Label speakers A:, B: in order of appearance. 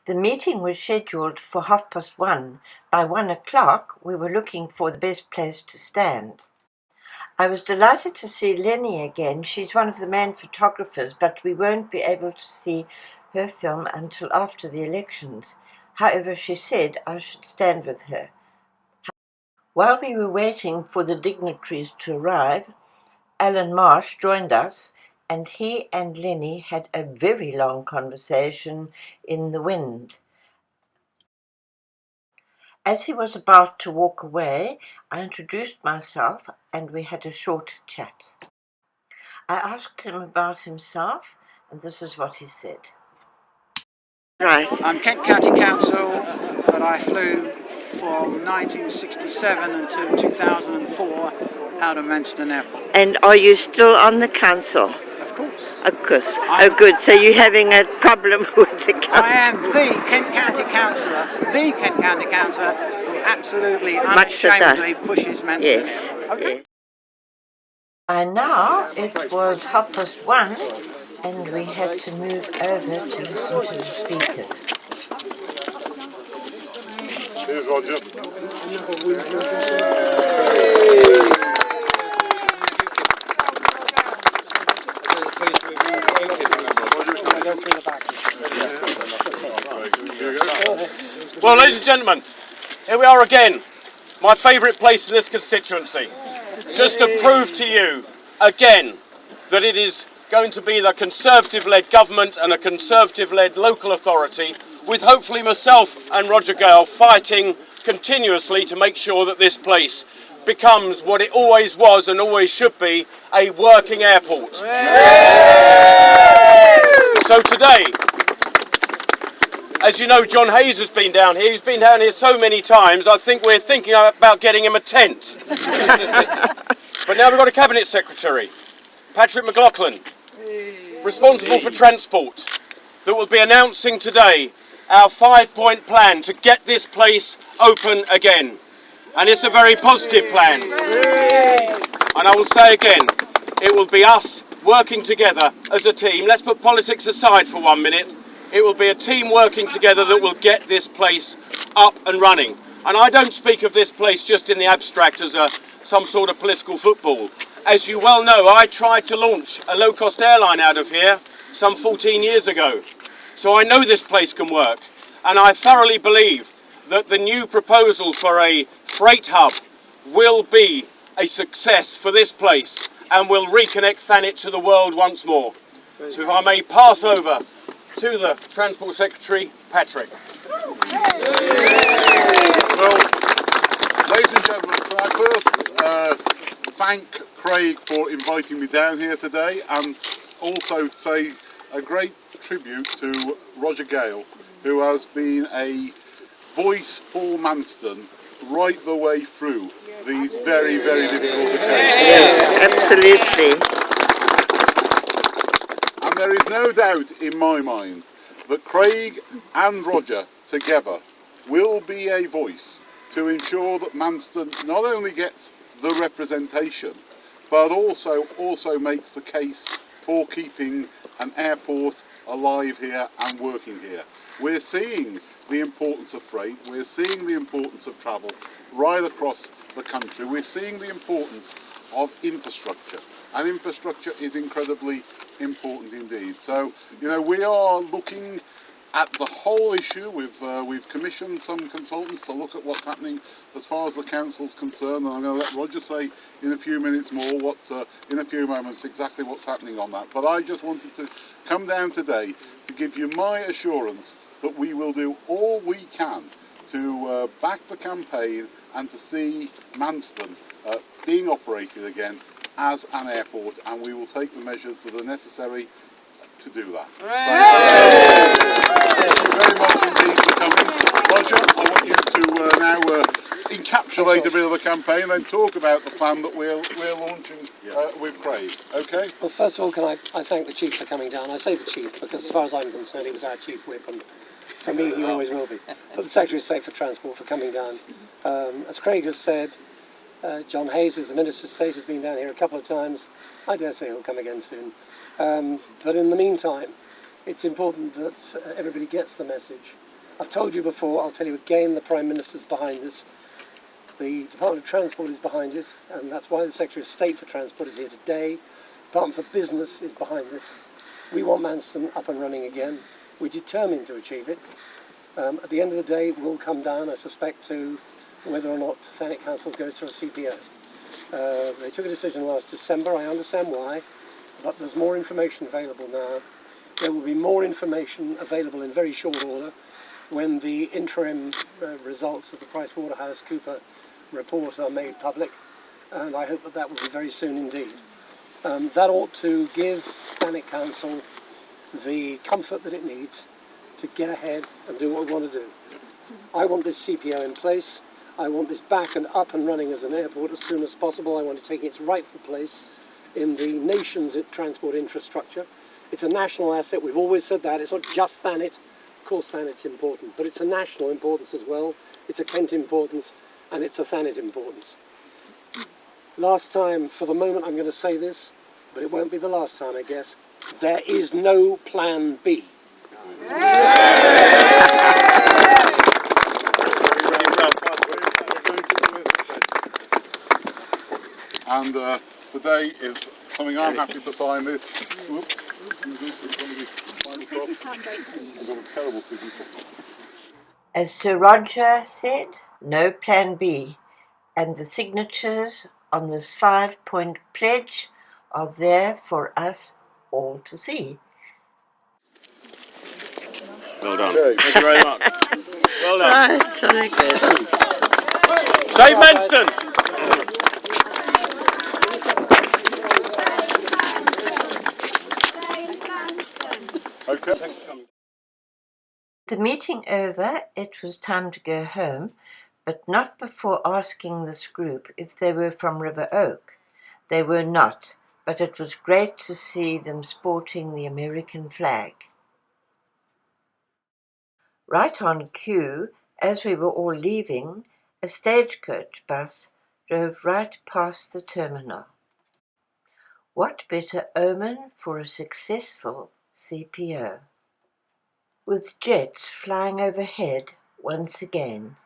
A: The meeting was scheduled for 1:30. By 1:00, we were looking for the best place to stand. I was delighted to see Lenny again. She's one of the main photographers, but we won't be able to see her film until after the elections. However, she said I should stand with her. While we were waiting for the dignitaries to arrive, Alan Marsh joined us, and he and Lenny had a very long conversation in the wind. As he was about to walk away, I introduced myself and we had a short chat. I asked him about himself, and this is what he said.
B: Right. I'm Kent County Council, but I flew from 1967 until 2004 out of Manston Airport.
A: And are you still on the council?
B: Of course.
A: Of course. Oh, good. So you're having a problem with the council?
B: I am the Kent County Councillor who absolutely unashamedly pushes Manston.
A: Yes. Okay. Yes. And now it was 1:30, and we had to move over to listen to the speakers.
C: Here's Roger.
D: Well, ladies and gentlemen, here we are again, my favourite place in this constituency, just to prove to you again that it is going to be the Conservative-led government and a Conservative-led local authority, with hopefully myself and Roger Gale fighting continuously to make sure that this place becomes what it always was and always should be, a working airport. So today, as you know, John Hayes has been down here. He's been down here so many times, I think we're thinking about getting him a tent. But now we've got a Cabinet Secretary, Patrick McLoughlin, responsible for transport, that will be announcing today our 5-point plan to get this place open again. And it's a very positive plan. And I will say again, it will be us working together as a team. Let's put politics aside for 1 minute. It will be a team working together that will get this place up and running. And I don't speak of this place just in the abstract as some sort of political football. As you well know, I tried to launch a low-cost airline out of here some 14 years ago. So I know this place can work. And I thoroughly believe that the new proposal for a freight hub will be a success for this place and will reconnect Thanet to the world once more. So if I may pass over to the Transport Secretary, Patrick.
C: Well, ladies and gentlemen, can I first thank Craig for inviting me down here today, and also say a great tribute to Roger Gale, who has been a voice for Manston right the way through these very, very difficult occasions.
A: Yes, absolutely.
C: And there is no doubt in my mind that Craig and Roger together will be a voice to ensure that Manston not only gets the representation, but also makes the case for keeping an airport alive here and working here. We're seeing the importance of freight, we're seeing the importance of travel right across the country, we're seeing the importance of infrastructure, and infrastructure is incredibly important indeed. So, you know, we are looking at the whole issue. We've commissioned some consultants to look at what's happening as far as the council's concerned, and I'm going to let Roger say in a few minutes more in a few moments exactly what's happening on that. But I just wanted to come down today to give you my assurance that we will do all we can to back the campaign and to see Manston being operated again as an airport, and we will take the measures that are necessary to do that. Thank you very much indeed for coming. Roger, I want you to now encapsulate a bit of the campaign and talk about the plan that we're launching with Craig. Okay?
E: Well, first of all, can I thank the Chief for coming down. I say the Chief because as far as I'm concerned, he was our Chief Whip, and for me he always will be. But the Secretary of State for Transport for coming down. As Craig has said, John Hayes, as the Minister of State, has been down here a couple of times. I dare say he'll come again soon. But in the meantime, it's important that everybody gets the message I've told you before, I'll tell you again, the Prime Minister's behind this. The Department of Transport is behind it, and that's why the Secretary of State for Transport is here today. The Department for Business is behind this. We want Manston up and running again. We're determined to achieve it. At the end of the day, it will come down, I suspect, to whether or not Thanet Council goes to a CPO. They took a decision last December. I understand why, but there's more information available now. There will be more information available in very short order when the interim results of the PricewaterhouseCoopers report are made public, and I hope that that will be very soon indeed. That ought to give Thanet Council the comfort that it needs to get ahead and do what we want to do. I want this CPO in place. I want this back and up and running as an airport as soon as possible. I want to take its rightful place in the nation's transport infrastructure. It's a national asset. We've always said that. It's not just Thanet. Of course, Thanet's important, but it's a national importance as well. It's a Kent importance, and it's a Thanet importance. Last time, for the moment, I'm going to say this, but it won't be the last time, I guess. There is no plan B.
C: And today is something I'm happy to sign this. We've got a terrible signature.
A: As Sir Roger said, no plan B, and the signatures on this 5-point pledge are there for us all to see.
D: Well done. Thank you very much. Well done.
F: Right, very good.
D: Save Manston!
C: Okay.
A: The meeting over, it was time to go home, but not before asking this group if they were from River Oak. They were not, but it was great to see them sporting the American flag. Right on cue, as we were all leaving, a stagecoach bus drove right past the terminal. What better omen for a successful CPO? With jets flying overhead once again,